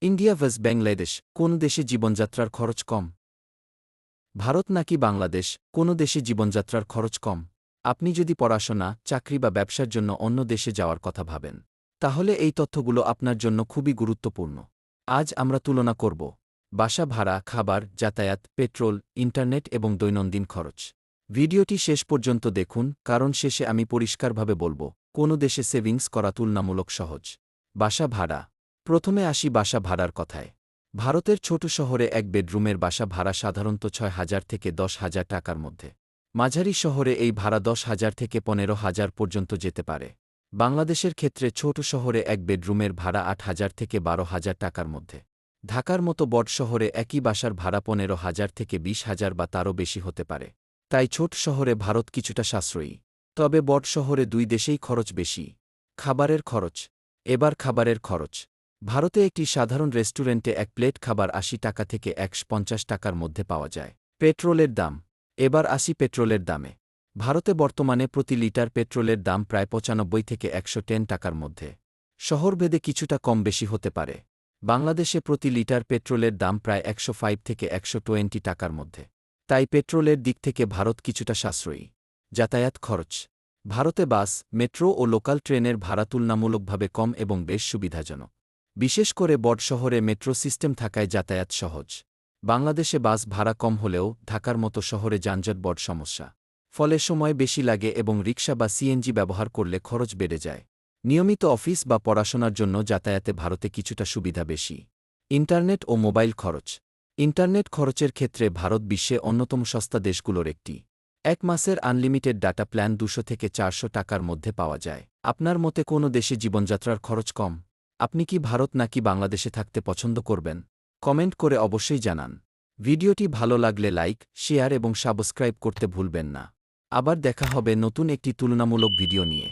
India verse Bangladesh, কোন দেশে জীবনযাত্রার খরচ কম? ভারত নাকি বাংলাদেশ, কোন দেশে জীবনযাত্রার খরচ কম? আপনি যদি পড়াশোনা, চাকরি বা ব্যবসার জন্য অন্য দেশে যাওয়ার কথা ভাবেন, তাহলে এই তথ্যগুলো আপনার জন্য খুবই গুরুত্বপূর্ণ। আজ আমরা তুলনা করব বাসা ভাড়া, খাবার, যাতায়াত, পেট্রোল, ইন্টারনেট এবং দৈনন্দিন খরচ। ভিডিওটি শেষ পর্যন্ত দেখুন, কারণ শেষে আমি পরিষ্কারভাবে বলবো কোন দেশে সেভিংস করা তুলনামূলক সহজ। বাসা ভাড়া। প্রথমে আসি বাসা ভাড়ার কথায়। ভারতের ছোট শহরে এক বেডরুমের বাসা ভাড়া সাধারণত ৬,০০০ থেকে ১০,০০০ টাকার মধ্যে। মাঝারি শহরে এই ভাড়া ১০,০০০ থেকে ১৫,০০০ পর্যন্ত যেতে পারে। বাংলাদেশের ক্ষেত্রে ছোট শহরে এক বেডরুমের ভাড়া ৮,০০০ থেকে ১২,০০০ টাকার মধ্যে। ঢাকার মতো বড় শহরে একই বাসার ভাড়া ১৫,০০০ থেকে ২০,০০০ বা তারও বেশি হতে পারে। তাই ছোট শহরে ভারত কিছুটা সাশ্রয়ী। তবে বড় শহরে দুই দেশেই খরচ বেশি। খাবারের খরচ। এবার খাবারের খরচ। ভারতে একটি সাধারণ রেস্টুরেন্টে এক প্লেট খাবার ৮০ টাকা থেকে ১৫০ টাকার মধ্যে পাওয়া যায়। পেট্রোলের দাম। এবার আসি পেট্রোলের দামে। ভারতে বর্তমানে প্রতি লিটার পেট্রোলের দাম প্রায় ৯৫ থেকে ১১০ টাকার মধ্যে। শহরভেদে কিছুটা কম বেশি হতে পারে। বাংলাদেশে প্রতি লিটার পেট্রোলের দাম প্রায় ১০৫ থেকে ১২০ টাকার মধ্যে। তাই পেট্রোলের দিক থেকে ভারত কিছুটা সাশ্রয়ী। যাতায়াত খরচ। ভারতে বাস, মেট্রো ও লোকাল ট্রেনের ভাড়া তুলনামূলকভাবে কম এবং বেশ সুবিধাজনক। বিশেষ করে বড় শহরে মেট্রো সিস্টেম থাকায় যাতায়াত সহজ। বাংলাদেশে বাস ভাড়া কম হলেও ঢাকার মতো শহরে যানজট বড় সমস্যা। ফলে সময় বেশি লাগে এবং রিকশা বা সিএনজি ব্যবহার করলে খরচ বেড়ে যায়। নিয়মিত অফিস বা পড়াশোনার জন্য যাতায়াতে ভারতে কিছুটা সুবিধা বেশি। ইন্টারনেট ও মোবাইল খরচ। ইন্টারনেট খরচের ক্ষেত্রে ভারত বিশ্বে অন্যতম সস্তা দেশগুলোর একটি। এক মাসের আনলিমিটেড ডাটা প্ল্যান ২০০ থেকে ৪০০ টাকার মধ্যে পাওয়া যায়। আপনার মতে কোনো দেশে জীবনযাত্রার খরচ কম? আপনি কি ভারত নাকি বাংলাদেশে থাকতে পছন্দ করবেন? কমেন্ট করে অবশ্যই জানান। ভিডিওটি ভালো লাগলে লাইক, শেয়ার এবং সাবস্ক্রাইব করতে ভুলবেন না। আবার দেখা হবে নতুন একটি তুলনামূলক ভিডিও নিয়ে।